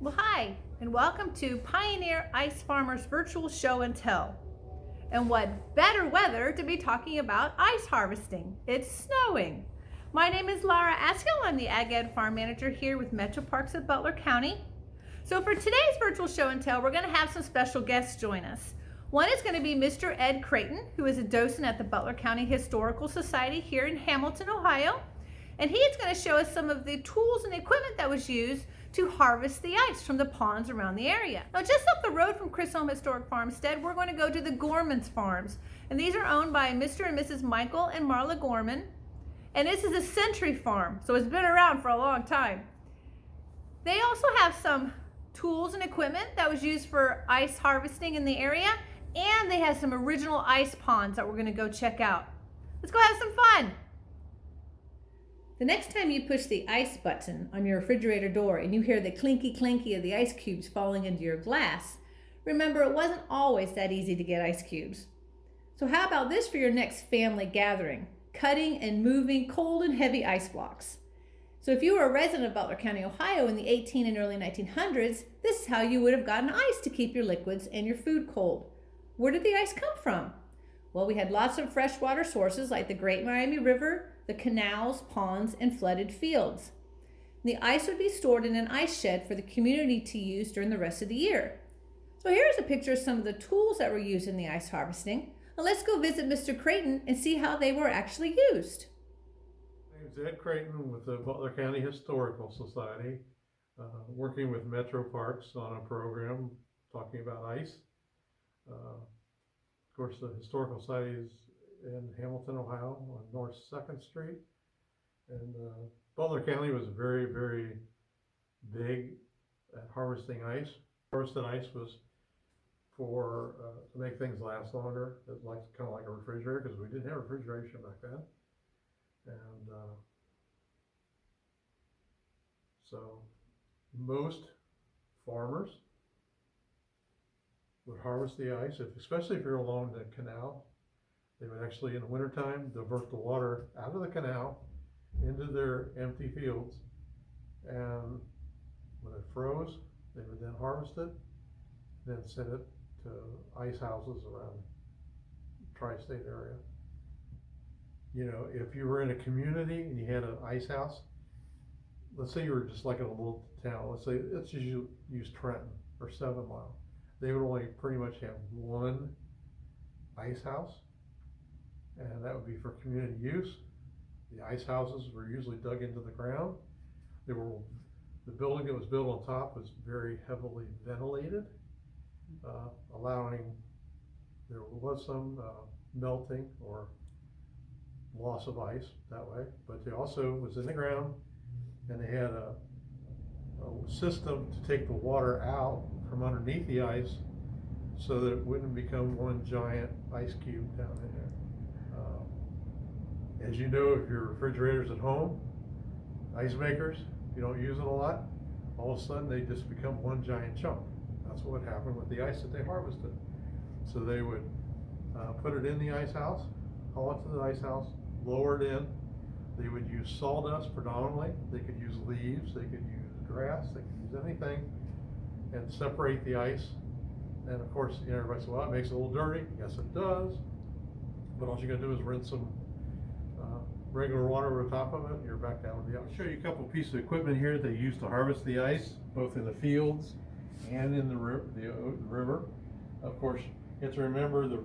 Well, hi, and welcome to Pioneer Ice Farmers Virtual Show and Tell. And what better weather to be talking about ice harvesting? It's snowing. My name is Laura Askill. I'm the Ag Ed Farm Manager here with Metro Parks of Butler County. So for today's Virtual Show and Tell, we're going to have some special guests join us. One is going to be Mr. Ed Creighton, who is a docent at the Butler County Historical Society here in Hamilton, Ohio. And he is going to show us some of the tools and equipment that was used to harvest the ice from the ponds around the area. Now, just up the road from Chris Home Historic Farmstead, we're going to go to the Gorman's Farms. And these are owned by Mr. and Mrs. Michael and Marla Gorman. And this is a century farm, so it's been around for a long time. They also have some tools and equipment that was used for ice harvesting in the area. And they have some original ice ponds that we're going to go check out. Let's go have some fun. The next time you push the ice button on your refrigerator door and you hear the clinky clanky of the ice cubes falling into your glass, remember it wasn't always that easy to get ice cubes. So how about this for your next family gathering? Cutting and moving cold and heavy ice blocks. So if you were a resident of Butler County, Ohio in the 18 and early 1900s, this is how you would have gotten ice to keep your liquids and your food cold. Where did the ice come from? Well, we had lots of freshwater sources like the Great Miami River, the canals, ponds, and flooded fields. The ice would be stored in an ice shed for the community to use during the rest of the year. So here's a picture of some of the tools that were used in the ice harvesting. Now let's go visit Mr. Creighton and see how they were actually used. My name's Ed Creighton with the Butler County Historical Society, working with Metro Parks on a program talking about ice. Of course, the Historical Society is in Hamilton, Ohio on North 2nd Street. And Butler County was very, very big at harvesting ice. Harvested ice was for to make things last longer. It's like kind of like a refrigerator because we didn't have refrigeration back then. And so most farmers would harvest the ice, especially if you're along the canal. They would actually, in the wintertime, divert the water out of the canal into their empty fields. And when it froze, they would then harvest it, then send it to ice houses around the tri-state area. You know, if you were in a community and you had an ice house, let's say you were just like in a little town, let's just use Trenton or 7 Mile. They would only pretty much have one ice house, and that would be for community use. The ice houses were usually dug into the ground. The building that was built on top was very heavily ventilated, there was some melting or loss of ice that way, but they also was in the ground, and they had a system to take the water out from underneath the ice so that it wouldn't become one giant ice cube down in there. As you know, if your refrigerators at home, ice makers, if you don't use it a lot, all of a sudden they just become one giant chunk. That's what happened with the ice that they harvested. So they would put it in the ice house, haul it to the ice house, lower it in. They would use sawdust predominantly. They could use leaves, they could use grass, they could use anything, and separate the ice. And of course, you know, everybody says, well, it makes it a little dirty. Yes, it does. But all you gotta do is rinse some regular water over the top of it, and you're back down with the ice. I'll show you a couple pieces of equipment here that they use to harvest the ice, both in the fields and in the river. Of course, you have to remember the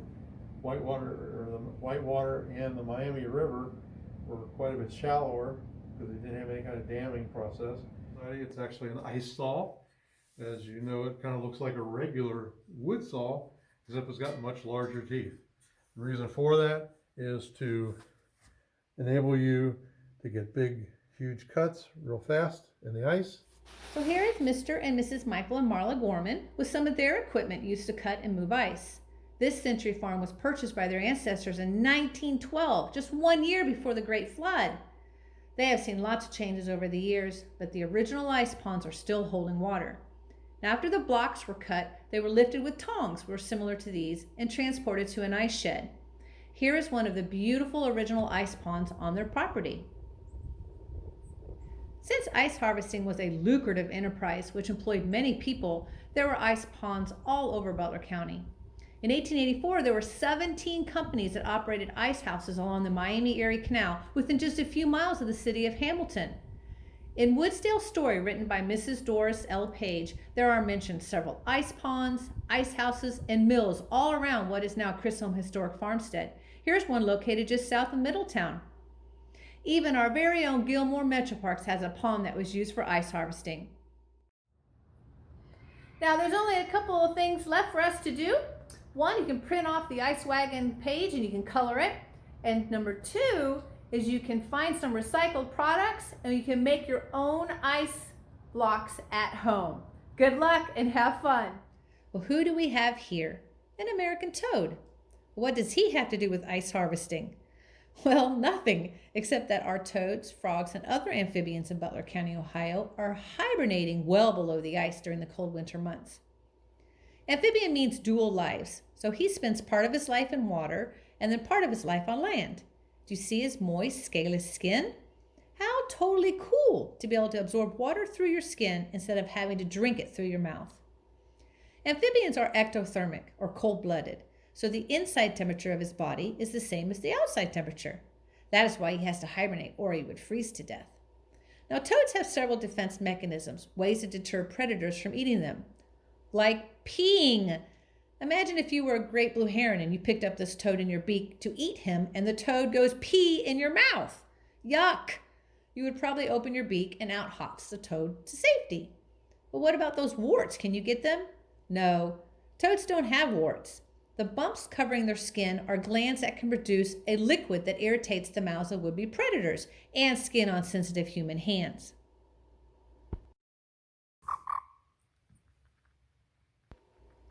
Whitewater and the Miami River were quite a bit shallower because they didn't have any kind of damming process. It's actually an ice saw. As you know, it kind of looks like a regular wood saw, except it's got much larger teeth. The reason for that is to enable you to get big, huge cuts real fast in the ice. So here is Mr. and Mrs. Michael and Marla Gorman with some of their equipment used to cut and move ice. This century farm was purchased by their ancestors in 1912, just 1 year before the Great Flood. They have seen lots of changes over the years, but the original ice ponds are still holding water. Now, after the blocks were cut, they were lifted with tongs, which were similar to these, and transported to an ice shed. Here is one of the beautiful original ice ponds on their property. Since ice harvesting was a lucrative enterprise which employed many people, there were ice ponds all over Butler County. In 1884, there were 17 companies that operated ice houses along the Miami-Erie Canal within just a few miles of the city of Hamilton. In Woodsdale's story written by Mrs. Doris L. Page, there are mentioned several ice ponds, ice houses, and mills all around what is now Chisholm Historic Farmstead. Here's one located just south of Middletown. Even our very own Gilmore Metroparks has a pond that was used for ice harvesting. Now there's only a couple of things left for us to do. One, you can print off the ice wagon page and you can color it. And number two is you can find some recycled products and you can make your own ice blocks at home. Good luck and have fun. Well, who do we have here? An American toad. What does he have to do with ice harvesting? Well, nothing, except that our toads, frogs, and other amphibians in Butler County, Ohio, are hibernating well below the ice during the cold winter months. Amphibian means dual lives, so he spends part of his life in water and then part of his life on land. Do you see his moist, scaleless skin? How totally cool to be able to absorb water through your skin instead of having to drink it through your mouth. Amphibians are ectothermic, or cold-blooded, so the inside temperature of his body is the same as the outside temperature. That is why he has to hibernate, or he would freeze to death. Now, toads have several defense mechanisms, ways to deter predators from eating them, like peeing. Imagine if you were a great blue heron and you picked up this toad in your beak to eat him, and the toad goes pee in your mouth. Yuck! You would probably open your beak and out hops the toad to safety. But what about those warts? Can you get them? No, toads don't have warts. The bumps covering their skin are glands that can produce a liquid that irritates the mouths of would-be predators and skin on sensitive human hands.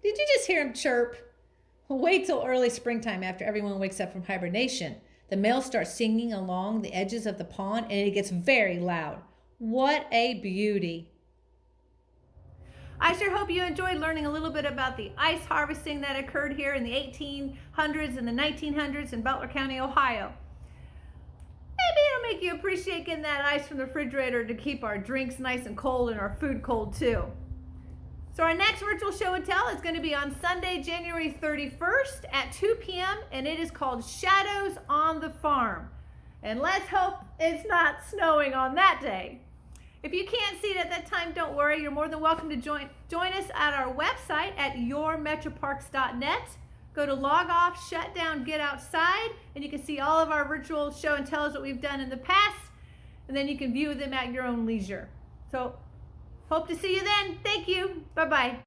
Did you just hear him chirp? Wait till early springtime after everyone wakes up from hibernation. The males start singing along the edges of the pond and it gets very loud. What a beauty! I sure hope you enjoyed learning a little bit about the ice harvesting that occurred here in the 1800s and the 1900s in Butler County, Ohio. Maybe it'll make you appreciate getting that ice from the refrigerator to keep our drinks nice and cold and our food cold too. So our next virtual show and tell is going to be on Sunday, January 31st at 2 p.m. and it is called Shadows on the Farm. And let's hope it's not snowing on that day. If you can't see it at that time, don't worry. You're more than welcome to join us at our website at yourmetroparks.net. Go to log off, shut down, get outside, and you can see all of our virtual show and tells that we've done in the past, and then you can view them at your own leisure. So hope to see you then. Thank you. Bye-bye.